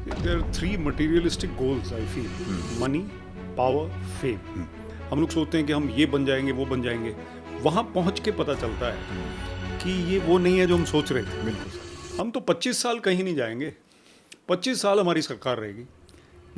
There are three materialistic goals I feel. Money, power, fame. हम लोग सोचते हैं कि हम ये बन जाएंगे वो बन जाएंगे, वहाँ पहुँच के पता चलता है कि ये वो नहीं है जो हम सोच रहे थे। बिल्कुल। हम तो 25 साल कहीं नहीं जाएंगे, 25 साल हमारी सरकार रहेगी।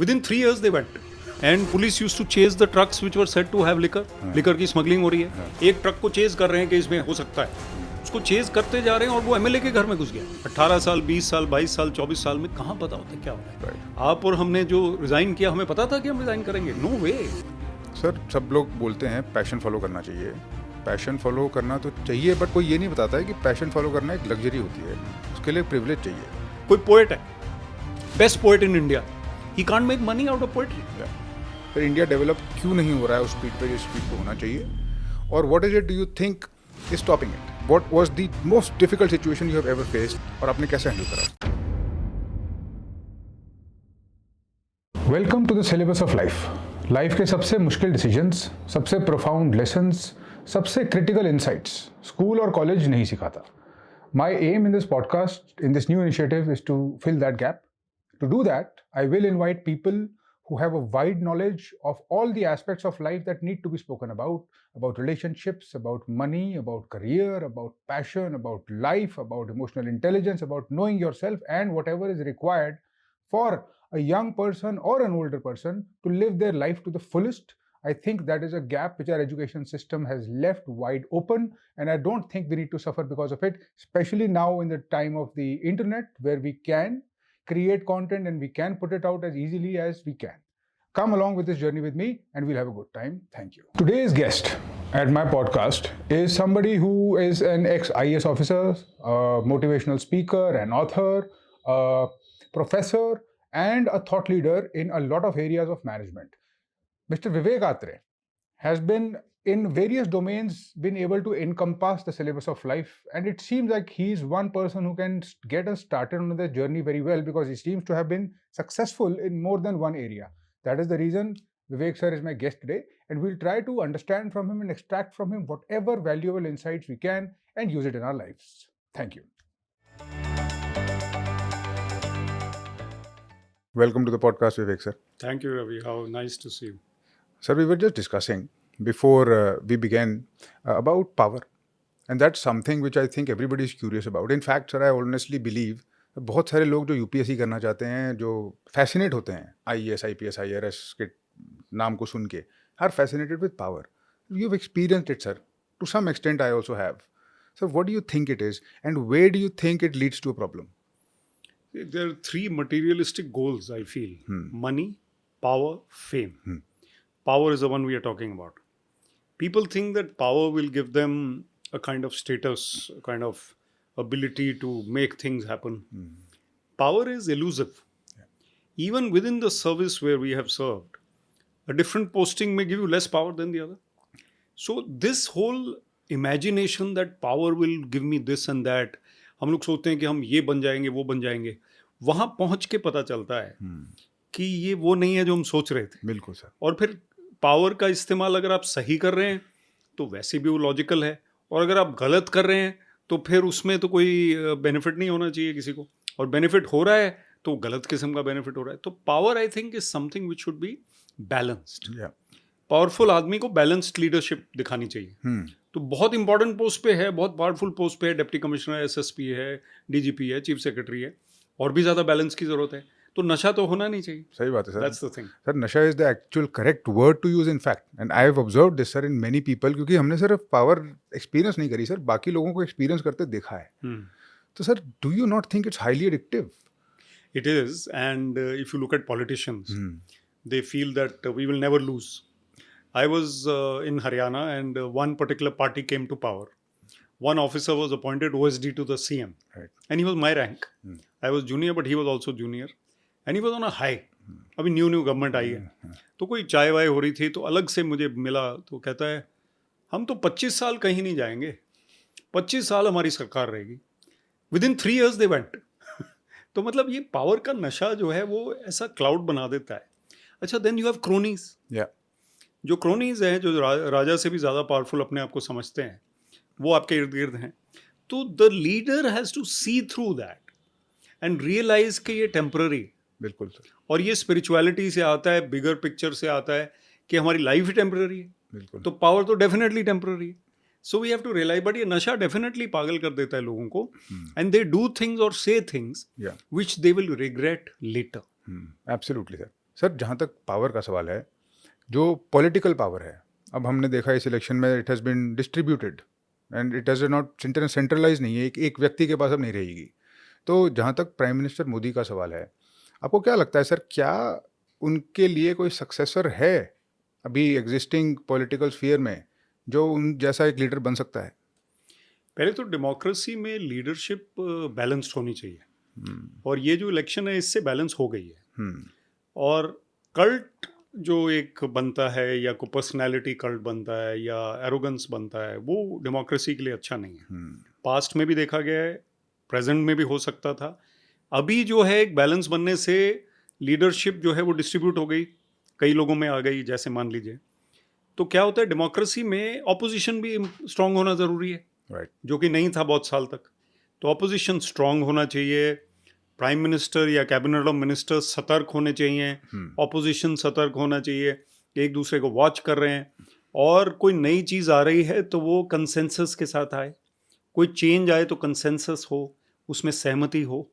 Within 3 years they went. And police used to chase the trucks which were said to have liquor. Liquor की स्मगलिंग हो रही है। एक ट्रक को चेज कर रहे हैं कि इसमें हो सकता है, उसको चेज करते जा रहे हैं और वो एमएलए के घर में घुस गया। 18 साल, 20 साल, 22 साल, 24 साल में कहाँ पता होता है क्या होता है। आप और हमने जो रिजाइन किया, हमें पता था कि हम रिजाइन करेंगे? नो वे। सर, सब लोग बोलते हैं पैशन फॉलो करना चाहिए। पैशन फॉलो करना तो चाहिए, बट कोई ये नहीं बताता है कि पैशन फॉलो करना एक लग्जरी होती है, उसके लिए प्रिविलेज चाहिए। कोई पोएट है, best poet in India, he can't make money out of poetry. फिर इंडिया डेवलप क्यों नहीं हो रहा है उस स्पीड पे जिस स्पीड पे होना चाहिए? और what is it do you think is stopping it? What was the most difficult situation you have ever faced और आपने कैसे हैंडल करा? Welcome to the syllabus of life के सबसे मुश्किल डिसीजंस, सबसे प्रोफाउंड लेसन्स, सबसे क्रिटिकल इंसाइट्स स्कूल और कॉलेज नहीं सिखाता। My aim in this podcast, in this new initiative, is to fill that gap. To do that, I will invite people who have a wide knowledge of all the aspects of life that need to be spoken about relationships, about money, about career, about passion, about life, about emotional intelligence, about knowing yourself, and whatever is required for a young person or an older person to live their life to the fullest. I think that is a gap which our education system has left wide open, and I don't think we need to suffer because of it, especially now in the time of the internet, where we can create content and we can put it out as easily as we can. Come along with this journey with me and we'll have a good time. Thank you. Today's guest at my podcast is somebody who is an ex-IAS officer, a motivational speaker, an author, a professor, and a thought leader in a lot of areas of management. Mr. Vivek Atre has been in various domains been able to encompass the syllabus of life, and it seems like he's one person who can get us started on the journey very well, because he seems to have been successful in more than one area. That is the reason Vivek sir is my guest today, and we'll try to understand from him and extract from him whatever valuable insights we can and use it in our lives. Thank you. Welcome to the podcast, Vivek sir. Thank you, Ravi. How nice to see you. Sir, we were just discussing before we began about power, and that's something which I think everybody is curious about. In fact, sir, I honestly believe बहुत सारे लोग जो UPSC करना चाहते हैं, जो fascinate होते हैं आईएएस, आईपीएस, आईआरएस के नाम को सुन के, are fascinated with power. You have experienced it sir, to some extent I also have. Sir, what do you think it is and where do you think it leads to a problem? There are three materialistic goals I feel. Money, power, fame. Power is the one we are talking about. People think that power will give them a kind of status, a kind of ability to make things happen. Power is elusive. Even within the service where we have served, a different posting may give you less power than the other. So this whole imagination that power will give me this and that, हम लोग सोचते हैं कि हम ये बन जाएंगे वो बन जाएंगे, वहाँ पहुँच के पता चलता है कि ये वो नहीं है जो हम सोच रहे थे. बिल्कुल सर. और फिर पावर का इस्तेमाल अगर आप सही कर रहे हैं तो वैसे भी वो लॉजिकल है, और अगर आप गलत कर रहे हैं तो फिर उसमें तो कोई बेनिफिट नहीं होना चाहिए किसी को, और बेनिफिट हो रहा है तो गलत किस्म का बेनिफिट हो रहा है. तो power I think is something which should be balanced. Powerful आदमी को बैलेंस्ड लीडरशिप दिखानी चाहिए. तो बहुत इंपॉर्टेंट पोस्ट पे है, बहुत पावरफुल पोस्ट पे है, डिप्टी कमिश्नर, एसएसपी है, डीजीपी है, चीफ सेक्रेटरी है, और भी ज़्यादा बैलेंस की ज़रूरत है. तो नशा तो होना नहीं चाहिए. सही बात है sir. That's the thing. Sir, nasha is the actual correct word to use in fact, and I have observed this sir in many people, क्योंकि हमने सिर्फ पावर एक्सपीरियंस नहीं करी सर, बाकी लोगों को एक्सपीरियंस करते देखा है. तो sir, do you not think it's highly addictive? It is, and if you look at politicians, they feel that we will never lose. I was in Haryana, and one particular party came to power. One officer was appointed OSD to the CM, Right. and he was my rank. I was junior, but he was also junior, and he was on a high. अभी new government आई है, तो कोई चाय वाय हो रही थी, तो अलग से मुझे मिला, तो कहता है हम तो 25 साल कहीं नहीं जाएंगे, 25 साल हमारी सरकार रहेगी. Within 3 years they went. तो मतलब ये पावर का नशा जो है वो ऐसा क्लाउड बना देता है. अच्छा, देन यू हैव क्रोनीज. जो क्रोनीज हैं, जो राजा से भी ज़्यादा पावरफुल अपने आप को समझते हैं, वो आपके इर्द गिर्द हैं. तो the leader has to see through that and realise कि ये टेम्पररी, बिल्कुल सर, और ये स्पिरिचुअलिटी से आता है, बिगर पिक्चर से आता है कि हमारी लाइफ ही टेम्पररी है, बिल्कुल। तो पावर तो डेफिनेटली टेम्पररी है. So we have to realise, but ये नशा डेफिनेटली पागल कर देता है लोगों को, एंड दे डू थिंग्स और से थिंग्स या which they will regret later. Absolutely sir. Sir, जहाँ तक पावर का सवाल है, जो पॉलिटिकल पावर है, अब हमने देखा इस इलेक्शन में it has been distributed and it has not centralise नहीं है, एक व्यक्ति के पास अब नहीं रहेगी. तो जहाँ तक प्राइम मिनिस्टर मोदी का सवाल है, आपको क्या लगता है सर, क्या उनके लिए कोई सक्सेसर है अभी एग्जिस्टिंग पॉलिटिकल स्फीयर में जो उन जैसा एक लीडर बन सकता है? पहले तो डेमोक्रेसी में लीडरशिप बैलेंस्ड होनी चाहिए, और ये जो इलेक्शन है इससे बैलेंस हो गई है. और कल्ट जो एक बनता है, या कोई पर्सनैलिटी कल्ट बनता है, या एरोगेंस बनता है, वो डेमोक्रेसी के लिए अच्छा नहीं है. पास्ट में भी देखा गया है, प्रेजेंट में भी हो सकता था. अभी जो है एक बैलेंस बनने से लीडरशिप जो है वो डिस्ट्रीब्यूट हो गई, कई लोगों में आ गई, जैसे मान लीजिए. तो क्या होता है, डेमोक्रेसी में ऑपोजिशन भी स्ट्रांग होना ज़रूरी है, राइट. जो कि नहीं था बहुत साल तक. तो ऑपोजिशन स्ट्रांग होना चाहिए, प्राइम मिनिस्टर या कैबिनेट ऑफ मिनिस्टर्स सतर्क होने चाहिए, ऑपोजिशन सतर्क होना चाहिए, एक दूसरे को वॉच कर रहे हैं, और कोई नई चीज़ आ रही है तो वो कंसेंसस के साथ आए, कोई चेंज आए तो कंसेंसस हो, उसमें सहमति हो.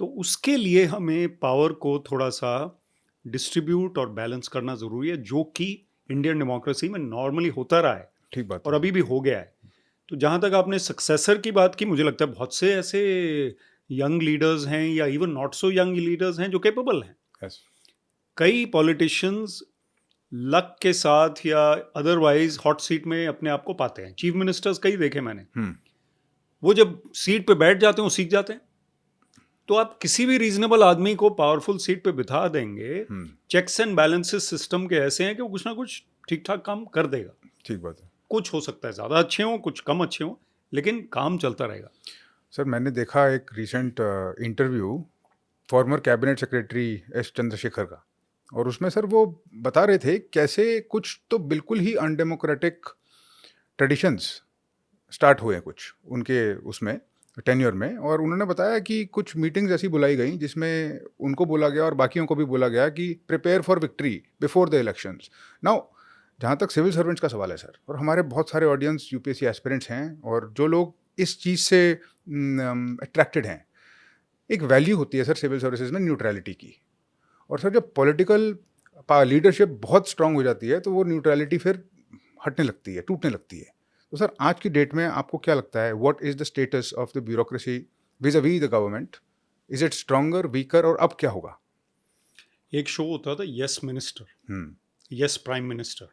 तो उसके लिए हमें पावर को थोड़ा सा डिस्ट्रीब्यूट और बैलेंस करना ज़रूरी है, जो कि इंडियन डेमोक्रेसी में नॉर्मली होता रहा है, ठीक बात और है. अभी भी हो गया है. तो जहाँ तक आपने सक्सेसर की बात की, मुझे लगता है बहुत से ऐसे यंग लीडर्स हैं, या even not so young leaders हैं जो कैपेबल हैं. Yes. कई पॉलिटिशियंस लक के साथ या अदरवाइज हॉट सीट में अपने आप को पाते हैं. चीफ मिनिस्टर्स कई देखे मैंने, वो जब सीट पे बैठ जाते हैं वो सीख जाते हैं. तो आप किसी भी रीजनेबल आदमी को पावरफुल सीट पे बिठा देंगे, चेक्स एंड बैलेंसेस सिस्टम के ऐसे हैं कि वो कुछ ना कुछ ठीक ठाक काम कर देगा. ठीक बात है. कुछ हो सकता है ज़्यादा अच्छे हों, कुछ कम अच्छे हों, लेकिन काम चलता रहेगा. सर, मैंने देखा एक recent interview former cabinet secretary S Chandrashekhar का, और उसमें सर वो बता रहे थे कैसे कुछ तो बिल्कुल ही अनडेमोक्रेटिक ट्रेडिशंस स्टार्ट हुए कुछ उनके उसमें टेन्योर में, और उन्होंने बताया कि कुछ मीटिंग्स ऐसी बुलाई गई जिसमें उनको बोला गया और बाकियों को भी बोला गया कि prepare for victory before the elections. Now, जहाँ तक सिविल सर्वेंट्स का सवाल है सर, और हमारे बहुत सारे ऑडियंस यूपीएससी एस्पिरेंट्स हैं, और जो लोग इस चीज़ से अट्रैक्टेड हैं, एक वैल्यू होती है सर सिविल सर्विसेज में न्यूट्रलिटी की. और सर जब पॉलिटिकल लीडरशिप बहुत स्ट्रांग हो जाती है तो वो न्यूट्रलिटी फिर हटने लगती है, टूटने लगती है. तो सर आज की डेट में आपको क्या लगता है, what is the status of the bureaucracy vis-a-vis the government? Is it stronger, weaker, और अब क्या होगा? एक शो होता था Yes Minister, Yes Prime Minister,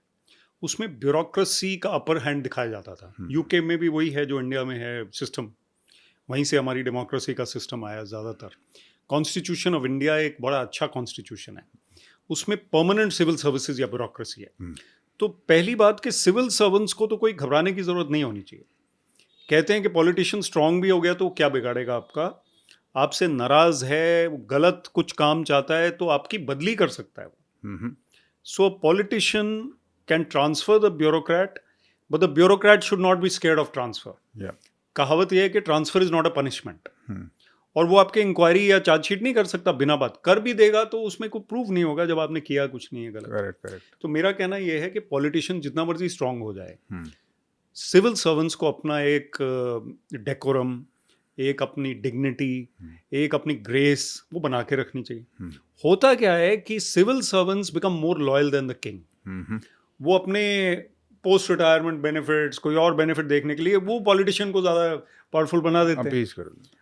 उसमें ब्यूरोक्रेसी का अपर हैंड दिखाया जाता था. यूके में भी वही है जो इंडिया में है सिस्टम, वहीं से हमारी डेमोक्रेसी का सिस्टम आया ज़्यादातर. कॉन्स्टिट्यूशन ऑफ इंडिया एक बड़ा अच्छा कॉन्स्टिट्यूशन है, उसमें परमानेंट सिविल सर्विसेज या ब्यूरोक्रेसी है. तो पहली बात कि सिविल सर्वेंट्स को तो कोई घबराने की ज़रूरत नहीं होनी चाहिए. कहते हैं कि पॉलिटिशियन स्ट्रांग भी हो गया तो क्या बिगाड़ेगा आपका, आपसे नाराज़ है, गलत कुछ काम चाहता है तो आपकी बदली कर सकता है वो. So politician can transfer the bureaucrat, but the bureaucrat should not be scared of transfer. कहावत यह है कि transfer is not a punishment, और वो आपके इंक्वायरी या चार्जशीट नहीं कर सकता बिना बात. कर भी देगा तो उसमें कोई प्रूफ नहीं होगा जब आपने किया कुछ नहीं है गलत. करेक्ट. तो मेरा कहना यह है कि पॉलिटिशियन जितना मर्जी स्ट्रांग हो जाए, सिविल सर्वेंट्स को अपना एक डेकोरम, एक अपनी डिग्निटी, एक अपनी ग्रेस वो बना के रखनी चाहिए. होता क्या है कि civil servants become more loyal than the king. वो अपने पोस्ट रिटायरमेंट बेनिफिट्स, कोई और बेनिफिट देखने के लिए वो पॉलिटिशियन को ज़्यादा पावरफुल बना देते हैं,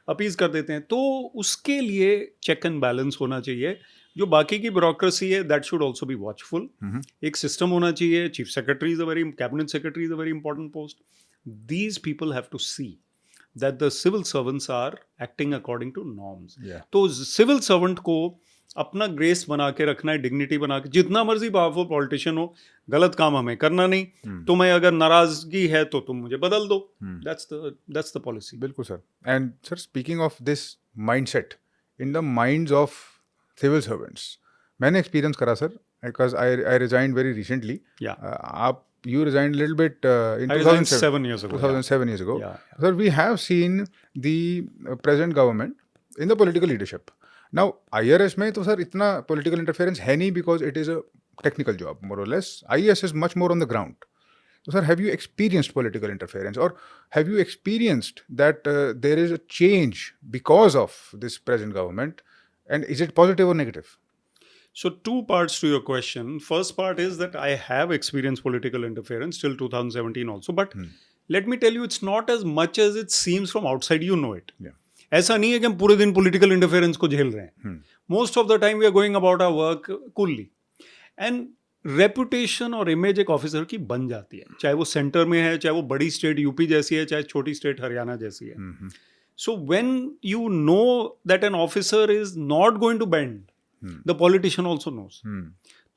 अपीज कर देते हैं. तो उसके लिए चेक एंड बैलेंस होना चाहिए. जो बाकी की ब्यूरोक्रेसी है that should also be watchful. एक सिस्टम होना चाहिए. Chief secretary is a very, cabinet secretary is a very important post. These people have to see that the civil servants are acting according to norms. तो civil servant को अपना grace बना के रखना है, डिग्निटी बना के. जितना मर्जी पावरफुल पॉलिटिशियन हो, गलत काम हमें करना नहीं. तुम्हें अगर नाराजगी है तो तुम मुझे बदल दो. That's the policy. बिल्कुल sir. And sir, speaking of this mindset in the minds of civil servants, मैंने एक्सपीरियंस करा sir, because I resigned very recently. You resigned a little bit in 2007 years ago. 2007 years ago. Yeah. Sir, we have seen the present government in the political leadership. Now IRS में तो sir इतना political interference है नहीं because it is a technical job more or less. IAS is much more on the ground. So, sir, have you experienced political interference, or have you experienced that there is a change because of this present government, and is it positive or negative? So, two parts to your question. First part is that I have experienced political interference till 2017 also, but let me tell you, it's not as much as it seems from outside. You know it. Yeah. ऐसा नहीं है कि हम पूरे दिन political interference को झेल रहे हैं. Most of the time we are going about our work coolly. And reputation और इमेज एक ऑफिसर की बन जाती है, चाहे वो सेंटर में है, चाहे वो बड़ी स्टेट यूपी जैसी है, चाहे छोटी स्टेट हरियाणा जैसी है. So when you know that an officer is not going to bend, the politician also knows,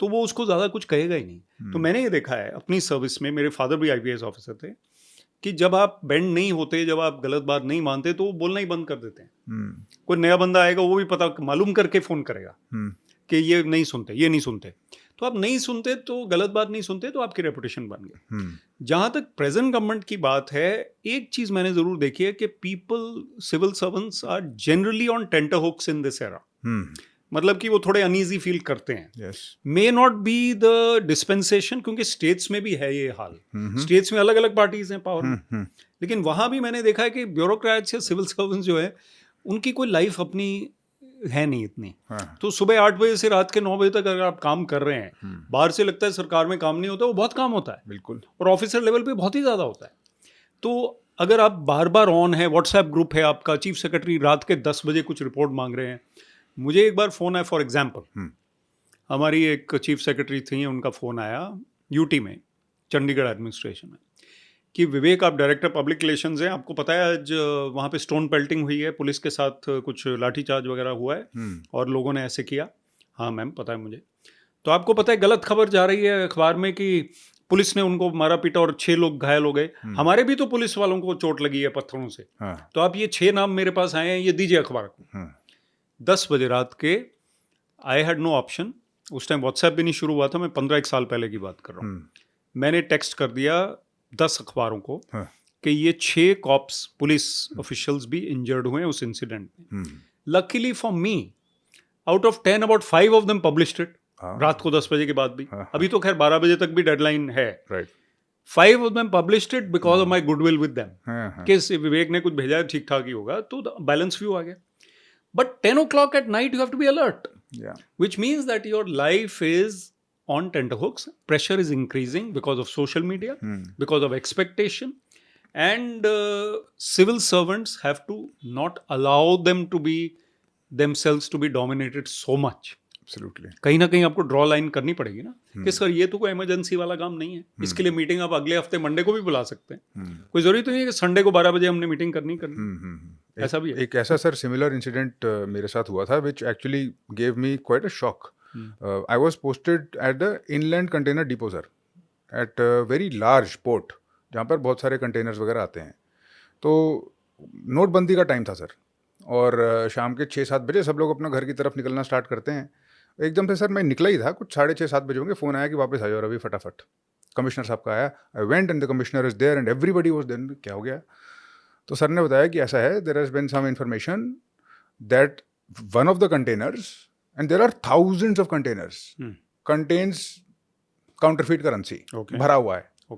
तो वो उसको ज़्यादा कुछ कहेगा ही नहीं. तो मैंने ये देखा है अपनी सर्विस में, मेरे फादर भी IPS ऑफिसर थे, कि जब आप बेंड नहीं होते, जब आप गलत बात नहीं मानते, तो वो बोलना ही बंद कर देते हैं. कोई नया बंदा आएगा, वो भी पता मालूम करके फ़ोन करेगा कि ये नहीं सुनते, ये नहीं सुनते. तो आप नहीं सुनते, तो गलत बात नहीं सुनते, तो आपकी रेपुटेशन बन गई. जहां तक प्रेजेंट गवर्नमेंट की बात है, एक चीज मैंने जरूर देखी है कि people, civil servants are generally on tenterhooks in this era. मतलब कि वो थोड़े अनईजी फील करते हैं. May not be the dispensation, क्योंकि स्टेट्स में भी है ये हाल. स्टेट्स में अलग अलग पार्टीज हैं पावर में, लेकिन वहां भी मैंने देखा है कि ब्यूरोक्रेट्स या सिविल सर्वेंट्स जो है, उनकी कोई लाइफ अपनी है नहीं इतनी. तो सुबह 8 बजे से रात के 9 बजे तक अगर आप काम कर रहे हैं, बाहर से लगता है सरकार में काम नहीं होता, वो बहुत काम होता है. बिल्कुल. और ऑफिसर लेवल पे बहुत ही ज़्यादा होता है. तो अगर आप बार बार ऑन है, व्हाट्सएप ग्रुप है आपका, चीफ सेक्रेटरी रात के 10 बजे कुछ रिपोर्ट मांग रहे हैं. मुझे एक बार फ़ोन आया, फॉर एग्जाम्पल हमारी एक चीफ सेक्रेटरी थी, उनका फ़ोन आया UT में, चंडीगढ़ एडमिनिस्ट्रेशन में, कि विवेक आप डायरेक्टर पब्लिक रिलेशंस हैं, आपको पता है आज वहाँ पे स्टोन पेल्टिंग हुई है, पुलिस के साथ कुछ लाठीचार्ज वगैरह हुआ है और लोगों ने ऐसे किया. हाँ मैम पता है मुझे. तो आपको पता है गलत खबर जा रही है अखबार में कि पुलिस ने उनको मारा पीटा और 6 लोग घायल हो गए. हमारे भी तो पुलिस वालों को चोट लगी है पत्थरों से. तो आप ये 6 नाम मेरे पास आए हैं, ये दीजिए अखबार को. 10 बजे रात के, आई हैड नो ऑप्शन. उस टाइम व्हाट्सएप भी नहीं शुरू हुआ था, मैं 15 साल पहले की बात कर रहा हूँ. मैंने टेक्स्ट कर दिया 10 अखबारों को कि ये 6 कॉप्स पुलिस ऑफिशियल्स भी इंजर्ड हुए उस इंसिडेंट में. Luckily for me, out of 10 about 5 of them published it रात को 10 बजे के बाद भी. अभी तो खैर 12 बजे तक भी डेडलाइन है. 5 of them published it because of my goodwill with them, कि विवेक ने कुछ भेजा है, ठीक ठाक ही होगा, तो बैलेंस व्यू आ गया. But 10 o'clock at night you have to be alert, which means that your life is on tenterhooks. Pressure is increasing because of social media, because of expectation, and civil servants have to not allow them to be themselves to be dominated so much. Absolutely. कहीं ना कहीं आपको draw line करनी पड़ेगी ना, कि sir ये तो कोई इमरजेंसी वाला काम नहीं है, इसके लिए मीटिंग आप अगले हफ्ते मंडे को भी बुला सकते हैं. कोई जरूरी तो नहीं है कि संडे को 12 बजे हमने मीटिंग करनी. ऐसा भी है. एक ऐसा सर सिमिलर इंसिडेंट मेरे साथ हुआ था which actually gave me quite a shock. I was posted at the inland container depot sir, at a very large port, जहाँ पर बहुत सारे कंटेनर्स वगैरह आते हैं. तो नोटबंदी का टाइम था सर, और शाम के 6-7 बजे सब लोग अपना घर की तरफ निकलना स्टार्ट करते हैं. एकदम से सर मैं निकला ही था, कुछ 6:30-7 बजे होंगे, फ़ोन आया कि वापस आ जाओ रवि फटाफट. कमिश्नर साहब का आया. I went and the commissioner is there and everybody was there. क्या हो गया? तो सर ने बताया कि ऐसा है, there has been some information that one of the containers, and there are thousands of containers, contains counterfeit currency. भरा हुआ है.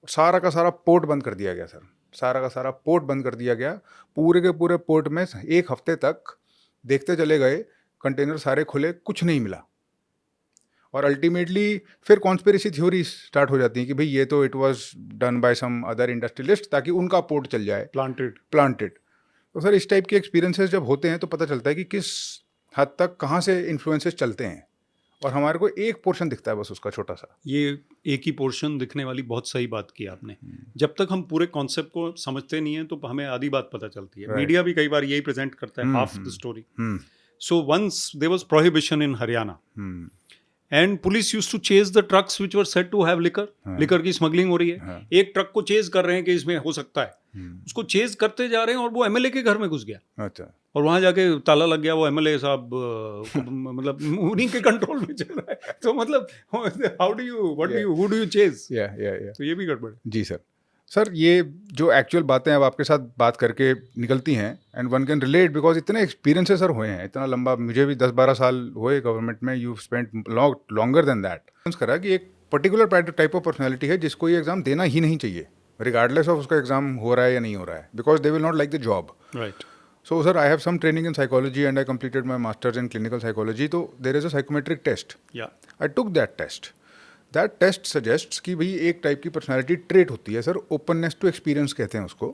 सारा का सारा पोर्ट बंद कर दिया गया सर. सारा का सारा पोर्ट बंद कर दिया गया. पूरे के पूरे पोर्ट में 1 हफ्ते तक देखते चले गए, कंटेनर सारे खुले, कुछ नहीं मिला. और अल्टीमेटली फिर कॉन्स्पिरेसी थ्योरी स्टार्ट हो जाती है कि भाई ये तो it was done by some other industrialist ताकि उनका पोर्ट चल जाए, प्लांटेड. तो सर इस टाइप के एक्सपीरियंसेस जब होते हैं तो पता चलता है कि किस हद तक कहाँ से इन्फ्लुएंसेस चलते हैं, और हमारे को एक पोर्शन दिखता है बस उसका छोटा सा. ये एक ही पोर्शन दिखने वाली बहुत सही बात की आपने. जब तक हम पूरे कॉन्सेप्ट को समझते नहीं हैं तो हमें आधी बात पता चलती है. मीडिया भी कई बार यही प्रेजेंट करता है, half the story. So once there was prohibition in Haryana, and police used to chase the trucks which were said to have liquor. Liquor की स्मगलिंग हो रही है. एक ट्रक को चेज कर रहे हैं कि इसमें हो सकता है. उसको चेज करते जा रहे हैं और वो MLA के घर में घुस गया. अच्छा. और वहाँ जाके ताला लग गया. वो MLA साहब मतलब उन्हीं के कंट्रोल में चल रहा है. तो मतलब how do you, what do you, who do you chase? या तो ये भी गड़बड़ है. जी सर. सर ये जो एक्चुअल बातें अब आपके साथ बात करके निकलती हैं and one can relate because इतने एक्सपीरियंसेस सर हुए हैं, इतना लंबा, मुझे भी 10-12 साल हुए गवर्नमेंट में, you spent longer than that. करा कि एक पर्टिकुलर टाइप ऑफ पर्सनैलिटी है जिसको ये एग्जाम देना ही नहीं चाहिए रिगार्डलेस ऑफ उसका एग्जाम हो रहा है या नहीं हो रहा है, because they will not like the job. Right. So, sir, I have some training in psychology and I completed my master's in clinical psychology. So, there is a psychometric test. Yeah. I took that test. That test suggests कि भाई एक type की personality trait होती है sir, openness to experience कहते हैं उसको,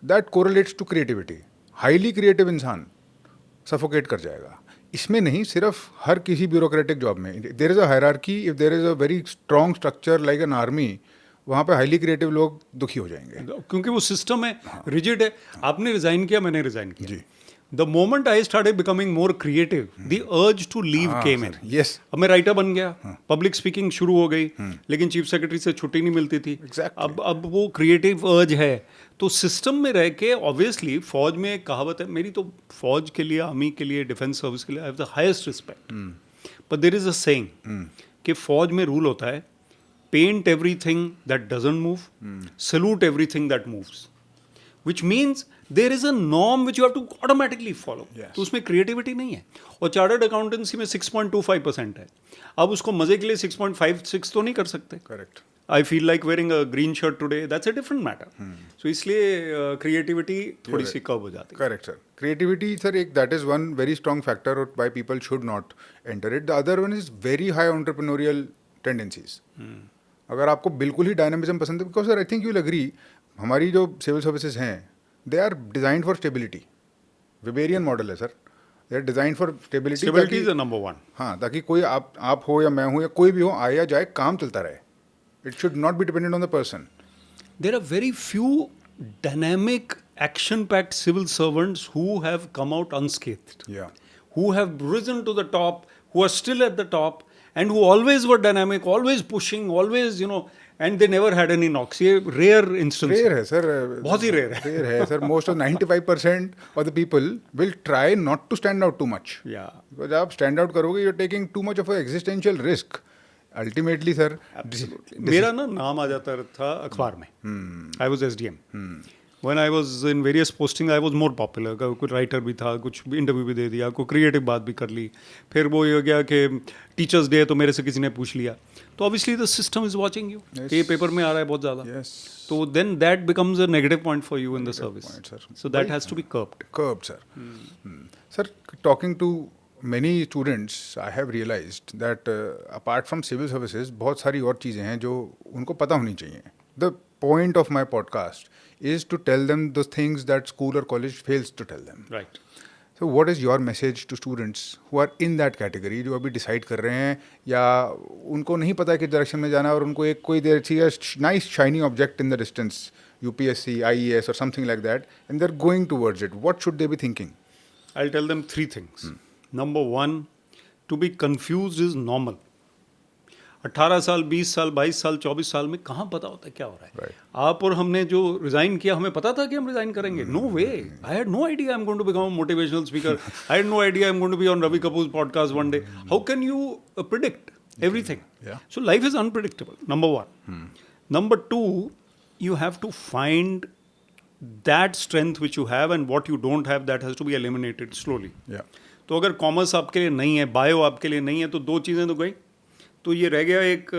that correlates to creativity. Highly creative इंसान सफोकेट कर जाएगा। इसमें नहीं, सिर्फ हर किसी ब्यूरोक्रेटिक जॉब में there is a hierarchy, if there is a very strong structure like an army, वहाँ पे हाईली क्रिएटिव लोग दुखी हो जाएंगे क्योंकि वो सिस्टम है, रिजिड है। आपने रिजाइन किया, मैंने रिजाइन किया जी। The moment I started becoming more creative, the urge to leave came in. Yes, अब मैं राइटर बन गया, पब्लिक स्पीकिंग शुरू हो गई, लेकिन चीफ सेक्रेटरी से छुट्टी नहीं मिलती थी। Exactly. अब वो क्रिएटिव अर्ज है, तो सिस्टम में रह के ऑब्वियसली, फौज में एक कहावत है मेरी, तो फौज के लिए, आर्मी के लिए, डिफेंस सर्विस के लिए I have the highest respect, but there is a saying कि फौज में रूल होता है, paint everything that doesn't move, salute everything that moves, which means there is a norm which you have to automatically follow. Yes. तो उसमें creativity नहीं है। और चार्टर्ड अकाउंटेंसी में 6.25% है। अब उसको मजे के लिए 6.56 तो नहीं कर सकते। Correct. I feel like wearing a green shirt today, that's a different matter. So इसलिए creativity थोड़ी सी कम हो जाती है। Correct sir. क्रिएटिविटी सर एक that is one very strong factor why people should not enter it. The other one is very high entrepreneurial tendencies. अगर आपको बिल्कुल ही डायनामिज्म पसंद है, because sir I think you will agree, हमारी जो civil services हैं they are designed for stability. Weberian model है sir, they are designed for stability. Stability is the number one. हाँ, ताकि कोई आप हो या मैं हूँ या कोई भी हो, आए या जाए, काम चलता रहे। It should not be dependent on the person. There are very few dynamic, action-packed civil servants who have come out unscathed. या Who have risen to the top, who are still at the top, and who always were dynamic, always pushing, always, and they never had any knocks. ये rare instance rare है sir, बहुत ही rare है। Rare है sir. Most of 95% of the people will try not to stand out too much. Yeah. Because आप stand out करोगे, you are taking too much of a existential risk ultimately sir. मेरा ना नाम आ जाता था अखबार में। I was SDM. When I was in various posting, I was more popular. कुछ राइटर भी था, कुछ इंटरव्यू भी दे दिया, कोई क्रिएटिव बात भी कर ली। फिर वो ये हो गया कि टीचर्स डे तो मेरे से किसी ने पूछ लिया, तो obviously the system is watching you, ये पेपर में आ रहा है बहुत ज़्यादा। Yes. तो then that becomes a negative point for you in the service, point, sir. So that has to be curbed. Curbed, sir. Sir, talking to many students, I have realized that apart from civil services, बहुत सारी और चीज़ें हैं जो उनको पता होनी चाहिए। The point of my podcast is to tell them the things that school or college fails to tell them. Right. So what is your message to students who are in that category, जो अभी decide कर रहे हैं या उनको नहीं पता किस डायरेक्शन में जाना है, और उनको एक कोई देर चाहिए nice shiny object in the distance, UPSC, IES or something like that, and they're going towards it. What should they be thinking? I'll tell them three things. Number one, to be confused is normal. 18 साल, 20 साल, 22 साल, 24 साल में कहाँ पता होता है क्या हो रहा है। Right. आप और हमने जो रिजाइन किया, हमें पता था कि हम रिजाइन करेंगे? No way, I had no idea I am going to become a motivational speaker, I had no idea I am going to be on Ravi Kapoor's podcast one day. How can you predict everything? Yeah. So life is unpredictable, number one. Number two, you have to find that strength which you have, and what you don't have, that has to be eliminated slowly. Yeah. तो अगर commerce आपके लिए नहीं है, bio आपके लिए नहीं है, तो दो चीज़ें तो गई, तो ये रह गया एक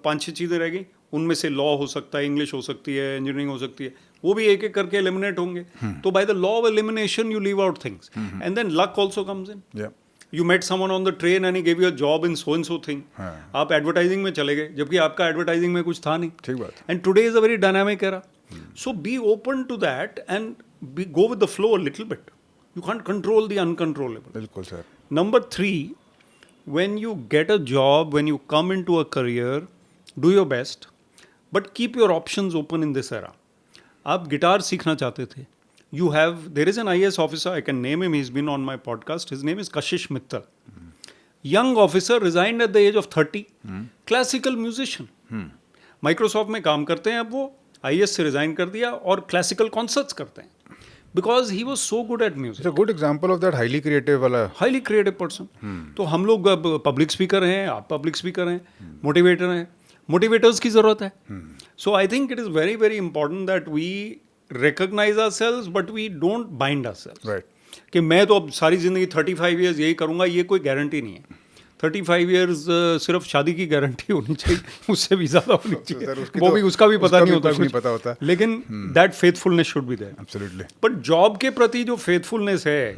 5-6 चीज़ें रह गई। उनमें से लॉ हो सकता है, इंग्लिश हो सकती है, इंजीनियरिंग हो सकती है, वो भी एक एक करके एलिमिनेट होंगे। तो by the law of elimination you leave out things, and then luck also comes in. Yeah. You met someone on the train and he give you a job in so and so thing. आप advertising में चले गए, जबकि आपका advertising में कुछ था नहीं। ठीक बात। And today is a very dynamic era, so be open to that and be go with the flow a little bit. You can't control the uncontrollable. बिल्कुल sir. Number 3, when you get a job, when you come into a career, do your best, but keep your options open in this era. आप guitar सीखना चाहते थे, there is an IAS officer, I can name him, he's been on my podcast, his name is Kashish Mittal. Young officer, resigned at the age of 30, classical musician. Microsoft में काम करते हैं अब वो, IAS से रिजाइन कर दिया और क्लासिकल कॉन्सर्ट्स करते हैं, because he was so good at music. It's a good example of that highly creative वाला। Highly creative person. तो हम लोग अब पब्लिक स्पीकर हैं, आप पब्लिक स्पीकर हैं, मोटिवेटर हैं, मोटिवेटर्स की ज़रूरत है। So I think it is very, very important that we recognize ourselves, but we don't bind ourselves. Right. कि मैं तो अब सारी जिंदगी 35 years यही करूंगा, ये कोई गारंटी नहीं है. 35 years सिर्फ शादी की गारंटी होनी चाहिए, उससे भी ज्यादा होनी चाहिए. वो भी उसका भी पता नहीं होता, कुछ नहीं पता होता. लेकिन that faithfulness should be there. Absolutely. पर जॉब के प्रति जो फेथफुलनेस है,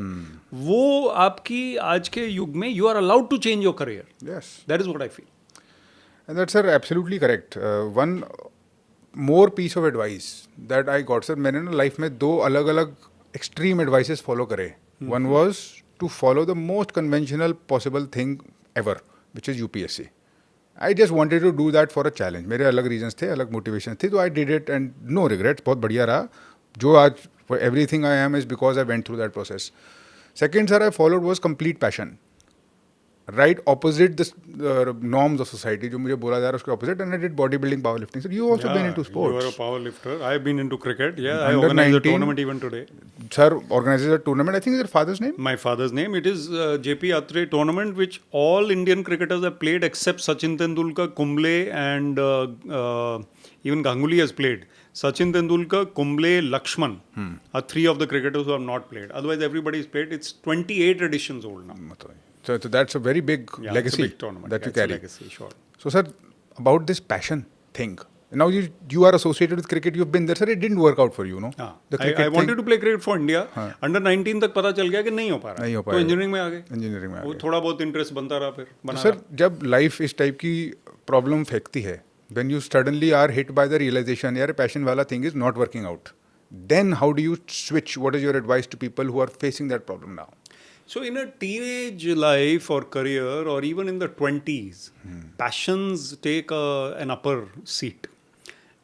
वो आपकी आज के युग में you are allowed to change your career. Yes. That is what I feel. And that's, sir, absolutely correct. One more piece of advice that I got, sir, मैंने ना लाइफ में 2 अलग अलग extreme advices follow करे. One was to follow the most conventional possible thing ever, which is UPSC. I just wanted to do that for a challenge. मेरे अलग reasons थे, अलग motivations थी, तो I did it and no regrets. बहुत बढ़िया रहा. जो आज for everything I am is because I went through that process. Second, sir, I followed was complete passion. Right opposite the norms of society, जो मुझे बोला जा रहा है उसके opposite, and I did bodybuilding, powerlifting. So you also been into sports. You are a power lifter. I have been into cricket. Yeah, I Under organize a 19 tournament even today. Sir organizes a tournament. I think is your father's name. My father's name. It is JP Atre tournament, which all Indian cricketers have played except Sachin Tendulkar, Kumble, and even Ganguly has played. Sachin Tendulkar, Kumble, Lakshman are 3 of the cricketers who have not played. Otherwise, everybody has played. It's 28 editions old now. So that's a very big Yeah, legacy it's a big tournament. that you It's a carry. legacy, sure. So, sir, about this passion thing. Now you are associated with cricket. You've been there, sir. It didn't work out for you, no? हाँ. The I cricket wanted thing, to play cricket for India. Under 19 तक पता चल गया कि नहीं हो पा रहा. नहीं हो तो पाएगा. इंजीनियरिंग में आ गए. engineering में आ वो गए. थोड़ा बहुत इंटरेस्ट बनता रहा, फिर तो बना सर रहा. जब लाइफ इस टाइप की प्रॉब्लम फेंकती है, when you suddenly are hit by the realization यार पैशन वाला thing is not working out, then how do you switch? What is your advice to people who are facing that problem now? So in a teenage life or career or even in the 20s, passions take an upper seat.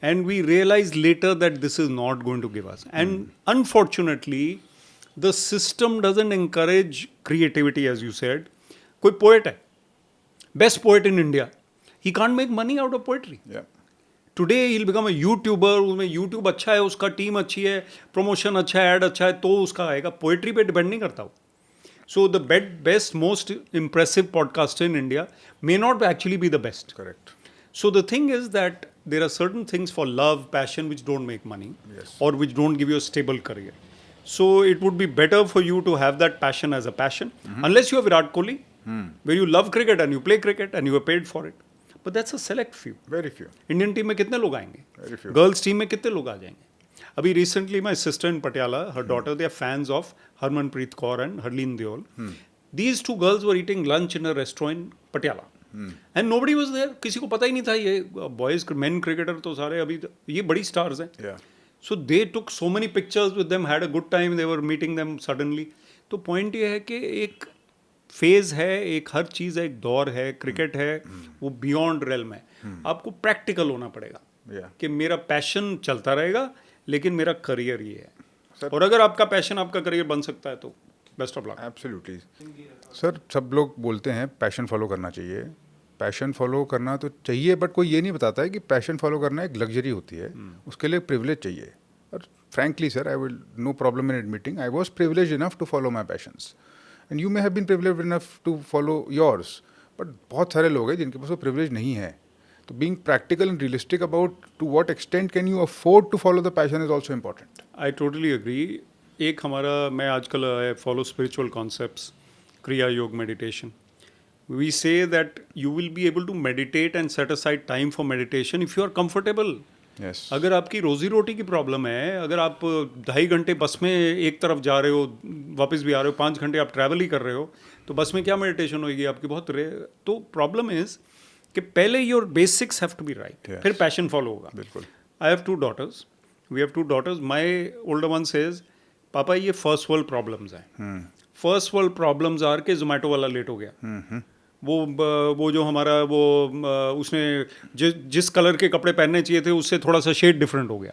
And we realize later that this is not going to give us. And unfortunately, the system doesn't encourage creativity, as you said. कोई poet है, best poet in India. He can't make money out of poetry. Yeah. Today he'll become a YouTuber, उसमें YouTube अच्छा है, उसका team अच्छी है, promotion अच्छा है, ऐड अच्छा है, तो उसका आएगा. पोएट्री पे डिपेंड नहीं करता वो. So the best, most impressive podcaster in India may not actually be the best. Correct. So the thing is that there are certain things for love, passion, which don't make money, Yes. or which don't give you a stable career. So it would be better for you to have that passion as a passion, unless you are Virat Kohli, where you love cricket and you play cricket and you are paid for it. But that's a select few. Very few. Indian team में कितने लोग आएंगे? Very few. Girls team में कितने लोग आ जाएंगे? अभी recently my sister in Patiala, her daughter, they are fans of Harmanpreet Kaur and Harleen Deol. These 2 girls were eating lunch in a restaurant in Patiala. And nobody was there. किसी को पता ही नहीं था ये बॉयज मेन क्रिकेटर तो सारे अभी ये बड़ी स्टार्स हैं. Yeah. So they took so many pictures with them, had a good time, they were meeting them suddenly. तो पॉइंट ये है कि एक फेज है, एक हर चीज़ है, एक दौर है, क्रिकेट है, वो बियॉन्ड रेलम है. आपको प्रैक्टिकल होना पड़ेगा Yeah. कि मेरा पैशन चलता रहेगा लेकिन मेरा करियर ये है. Sir- और अगर आपका पैशन आपका करियर बन सकता है तो best of luck. Absolutely. Sir सब लोग बोलते हैं पैशन फॉलो करना चाहिए. पैशन फॉलो करना तो चाहिए, बट कोई ये नहीं बताता है कि पैशन फॉलो करना एक लग्जरी होती है. उसके लिए प्रिविलेज चाहिए. और frankly sir, I will no problem in admitting I was privilege enough to follow my passions, and you may have been privilege enough to follow yours. But बहुत सारे लोग हैं जिनके पास वो प्रिविलेज नहीं है. तो being practical and realistic about to what extent can you afford to follow the passion is also important. I totally agree. एक हमारा, मैं आजकल I follow spiritual concepts, kriya yoga, meditation. We say that you will be able to meditate and set aside time for meditation if you are comfortable. Yes. अगर आपकी रोजी रोटी की problem है, अगर आप 2.5 घंटे बस में एक तरफ जा रहे हो, वापस भी आ रहे हो, 5 घंटे आप ट्रैवल ही कर रहे हो, तो बस में क्या मेडिटेशन होगी आपकी? बहुत तो प्रॉब्लम इज़ कि पहले your basics have to be right, Yes. फिर पैशन फॉलो होगा. बिल्कुल. I have 2 daughters. We have 2 daughters. My older one says, पापा ये फर्स्ट वर्ल्ड प्रॉब्लम्स हैं. फर्स्ट वर्ल्ड प्रॉब्लम्स आर के जोमेटो वाला लेट हो गया. वो जो हमारा वो उसने जिस कलर के कपड़े पहनने चाहिए थे उससे थोड़ा सा शेड डिफरेंट हो गया.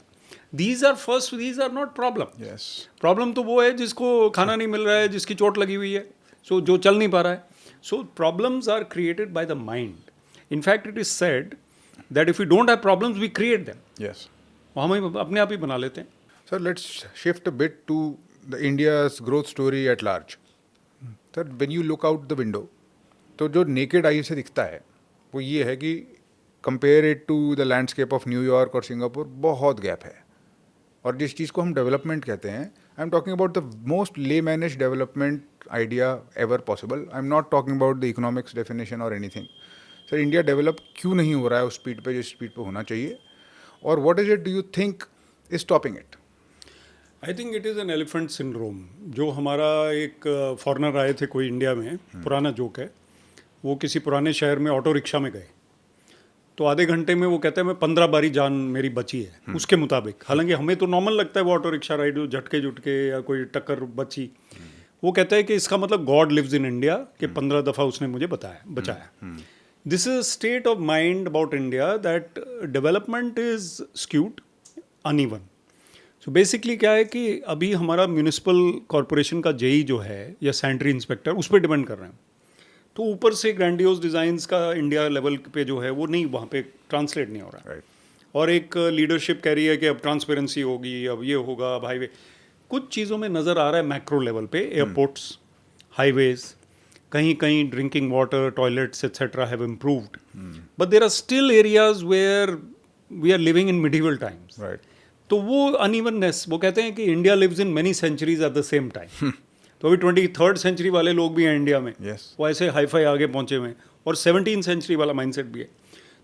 These are not problem. Yes. Problem तो वो है जिसको खाना नहीं मिल रहा है, जिसकी चोट लगी हुई है, सो जो चल नहीं पा रहा है. So problems are created by the mind. In fact, it is said that if we don't have problems, we create them. Yes. हम अपने आप ही बना लेते हैं. Sir, let's shift a bit to the India's growth story at large. Sir, when you look out the window, तो जो naked eye से दिखता है वो ये है कि compare it to the landscape of New York और सिंगापुर, बहुत गैप है. और जिस चीज़ को हम डेवलपमेंट कहते हैं, I am talking about the most lay manage development idea ever possible. I am not talking about the economics definition or anything. Sir, India develop क्यों नहीं हो रहा है उस स्पीड पे जिस स्पीड पे होना चाहिए, और what is it do you think is stopping it? I think it is an elephant syndrome. जो हमारा एक फॉरेनर आए थे कोई इंडिया में, पुराना जोक है, वो किसी पुराने शहर में ऑटो रिक्शा में गए, तो आधे घंटे में वो कहते हैं मैं 15 बारी जान मेरी बची है उसके मुताबिक. हालांकि हमें तो नॉर्मल लगता है वो ऑटो रिक्शा राइड झटके झुटके या कोई टक्कर बची. वो कहता है कि इसका मतलब गॉड लिव्स इन इंडिया, कि 15 दफ़ा उसने मुझे बचाया. This is state of mind about India that development is skewed, uneven. So basically क्या है कि अभी हमारा म्यूनिसिपल कॉरपोरेशन का जेई जो है या सैनिटरी इंस्पेक्टर, उस पर डिपेंड कर रहे हैं. तो ऊपर से ग्रैंडियोस डिज़ाइंस का इंडिया लेवल पे जो है वो नहीं, वहाँ पे ट्रांसलेट नहीं हो रहा. Right. और एक लीडरशिप कह रही है कि अब ट्रांसपेरेंसी होगी, अब ये होगा, अब हाईवे. कुछ चीज़ों में नज़र आ रहा है मैक्रो लेवल पे, एयरपोर्ट्स, हाईवेज, कहीं कहीं drinking water, toilets etcetera have improved, but there are still areas where we are living in medieval times. Right. तो वो अनइवननेस, वो कहते हैं कि India lives in many centuries at the same time. तो अभी 23rd सेंचुरी वाले लोग भी हैं इंडिया में. Yes. वो ऐसे हाईफाई आगे पहुंचे हुए हैं, और 17th सेंचुरी वाला माइंडसेट भी है.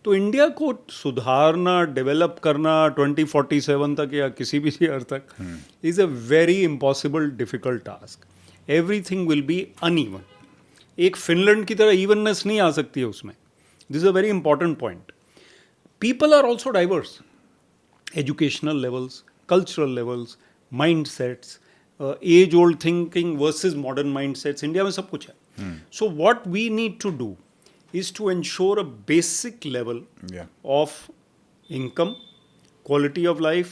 तो इंडिया को सुधारना, डेवलप करना 2047 तक या किसी भी ईयर तक is a very impossible difficult task. Everything will be uneven. एक फिनलैंड की तरह इवननेस नहीं आ सकती है उसमें. This is a very important point. People are also diverse, educational levels, cultural levels, mindsets, as old thinking versus modern mindsets. India में सब कुछ है. So what we need to do is to ensure a basic level of income, quality of life,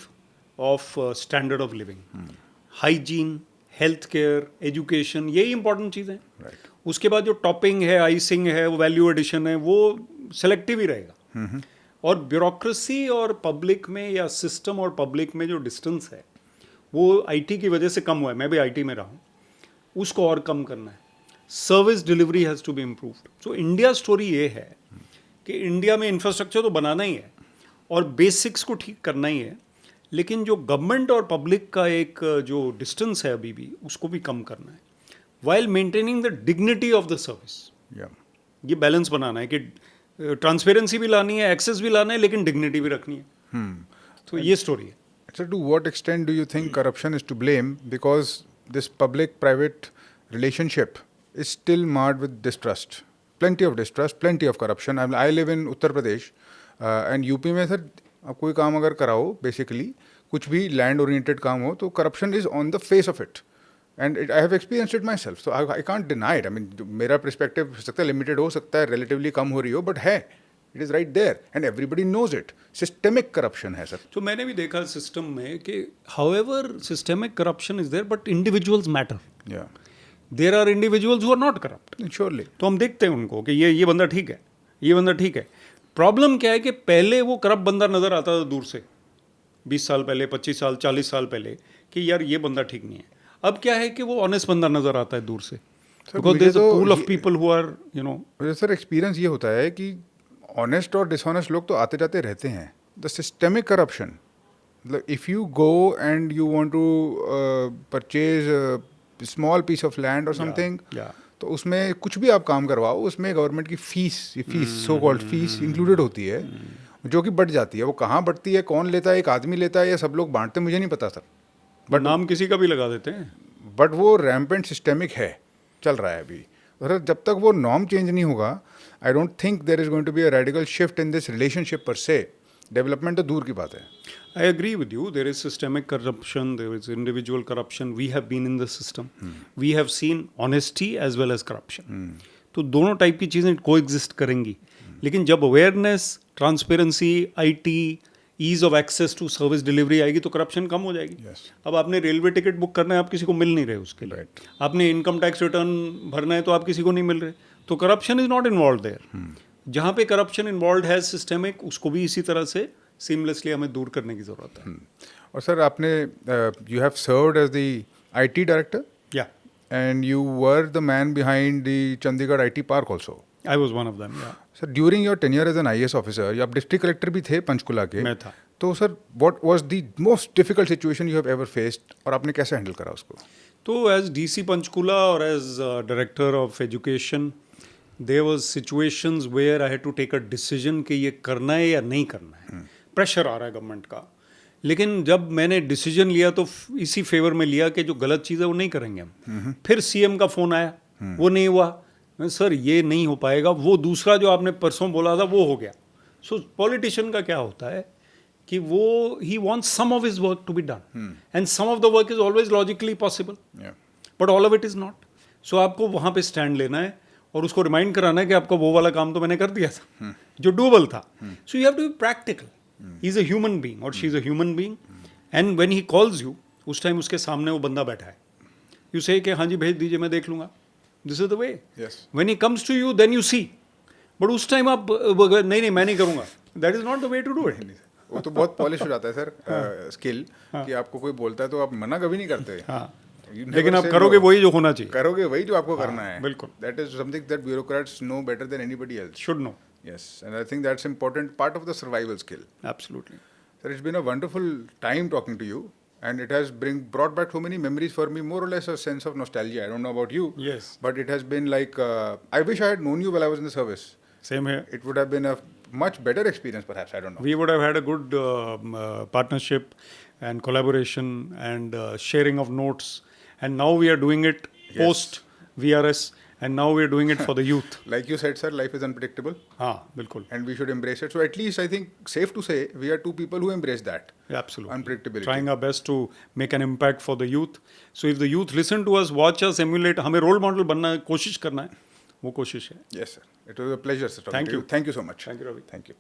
of standard of living, hygiene, healthcare, education, यही important चीज़ है. Right. उसके बाद जो topping है, आइसिंग है, वो वैल्यू एडिशन है, वो सेलेक्टिव ही रहेगा. और ब्यूरोक्रेसी और पब्लिक में या सिस्टम और पब्लिक में जो डिस्टेंस है वो आईटी की वजह से कम हुआ है. मैं भी आईटी में रहा हूँ, उसको और कम करना है. Service delivery has to be improved. So India story ये है कि इंडिया में इंफ्रास्ट्रक्चर तो बनाना ही है और बेसिक्स को ठीक करना ही है, लेकिन जो गवर्नमेंट और पब्लिक का एक जो डिस्टेंस है अभी भी, उसको भी कम करना है, while maintaining the dignity of the service. ये बैलेंस बनाना है कि ट्रांसपेरेंसी भी लानी है, एक्सेस भी लाना है, लेकिन डिग्निटी भी रखनी है. तो ये स्टोरी है. So to what extent do you think corruption is to blame, because this public-private relationship is still marred with distrust, plenty of distrust, plenty of corruption. I live in Uttar Pradesh and UP में sir आप कोई काम अगर कराओ, basically कुछ भी land oriented काम हो, तो corruption is on the face of it, and I have experienced it my self. So I can't deny it. I mean मेरा परस्पेक्टिव हो सकता है लिमिटेड, हो सकता है रिलेटिवली कम हो रही हो, बट है, it is right there and everybody knows it. Systemic corruption है सर. तो मैंने भी देखा सिस्टम में कि however systemic corruption is there, but individuals matter. Yeah there are individuals who are not corrupt. Surely. तो हम देखते हैं उनको कि ये बंदा ठीक है, ये बंदा ठीक है. प्रॉब्लम क्या है कि पहले वो करप्ट बंदा नज़र आता था दूर से, 20 साल पहले, 25 साल, 40 साल पहले, कि यार ये बंदा ठीक नहीं है. अब क्या है कि वो ऑनेस्ट बंदा नज़र आता है दूर से, because there is a pool of people who are मुझे सर एक्सपीरियंस ये होता है कि ऑनेस्ट और डिसऑनेस्ट लोग तो आते जाते रहते हैं. द सिस्टेमिक करप्शन, मतलब if you go and you want to purchase small piece of land और समथिंग, तो उसमें कुछ भी आप काम करवाओ, उसमें गवर्नमेंट की fees so called fees included होती है, जो कि बढ़ जाती है. वो कहाँ बढ़ती है, कौन लेता है, एक आदमी लेता है या सब लोग बांटते हैं, मुझे नहीं पता सर, बट नाम किसी का भी लगा देते हैं. बट वो रैम्पेंट सिस्टेमिक है, चल रहा है अभी. सर जब तक वो नॉर्म चेंज नहीं होगा, I don't think there is going to be a radical shift in this relationship per se. Development तो दूर की बात है. I agree with you. There is systemic corruption, there is individual corruption. We have been in the system. We have seen honesty as well as corruption. तो दोनों type की चीज़ें coexist करेंगी. लेकिन जब awareness, transparency, IT, ease of access to service delivery आएगी तो corruption कम हो जाएगी. अब आपने रेलवे टिकट बुक करना है, आप किसी को मिल नहीं रहे उसके लिए. आपने इनकम टैक्स रिटर्न भरना है तो आप किसी को नहीं मिल रहे. तो corruption is not involve there. जहाँ पे करप्शन इन्वॉल्व है सिस्टेमिक, उसको भी इसी तरह से सीमलेसली हमें दूर करने की ज़रूरत है. और सर आपने you have served as the IT director, yeah and you were the man behind the Chandigarh IT park also. I was one of them, yeah. Sir during your tenure as an IAS officer आप district collector भी थे पंचकुला के. मैं था. तो sir what was the most difficult situation you have ever faced और आपने कैसे हैंडल करा उसको? तो एज DC पंचकुला और as director of education, there was situations where I had to take a decision कि ये करना है या नहीं करना है. प्रेशर आ रहा है गवर्नमेंट का. लेकिन जब मैंने डिसीजन लिया तो इसी फेवर में लिया कि जो गलत चीज़ है वो नहीं करेंगे हम. फिर CM का फ़ोन आया, वो नहीं हुआ. मैं सर ये नहीं हो पाएगा. वो दूसरा जो आपने परसों बोला था वो हो गया. सो पॉलिटिशियन का क्या होता है कि वो ही wants some of his work to be done and some of the work is always logically possible, but all of it is not. So आपको वहाँ पे स्टैंड लेना है और उसको रिमाइंड कराना है कि आपका वो वाला काम तो मैंने कर दिया था जो डूबल था. So you have to be practical. He is a human being और she is a human being, and when he calls you उस टाइम उसके सामने वो बंदा बैठा है. यू से कि हाँ जी भेज दीजिए मैं देख लूँगा. This is the way. When he comes to you then you see. But उस टाइम आप नहीं मैं नहीं करूँगा. That is not the way to do it. वो तो बहुत पॉलिश हो जाता है सर स्किल कि आपको कोई बोलता है तो आप मना कभी नहीं करते. हाँ, लेकिन आप करोगे वही जो होना चाहिए. करोगे वही जो आपको करना है. बिल्कुल. That is something that bureaucrats know better than anybody else. Should know. Yes, and I think that's important part of the survival skill. Absolutely. Sir, it's been a wonderful time talking to you, and it has brought back so many memories for me, more or less a sense of nostalgia. I don't know about you. Yes. But it has been like, I wish I had known you while I was in the service. Same here. It would have been a much better experience, perhaps. I don't know. We would have had a good partnership and collaboration and sharing of notes. And now we are doing it post VRS, and now we are doing it for the youth. Like you said, sir, life is unpredictable. हाँ, बिल्कुल. And we should embrace it. So at least I think safe to say we are two people who embrace that. Absolutely. Unpredictability. Trying our best to make an impact for the youth. So if the youth listen to us, watch us, emulate, हमें role model बनना है, कोशिश करना है, वो कोशिश है. Yes, sir. It was a pleasure, sir. Thank you. Thank you so much. Thank you, Ravi. Thank you.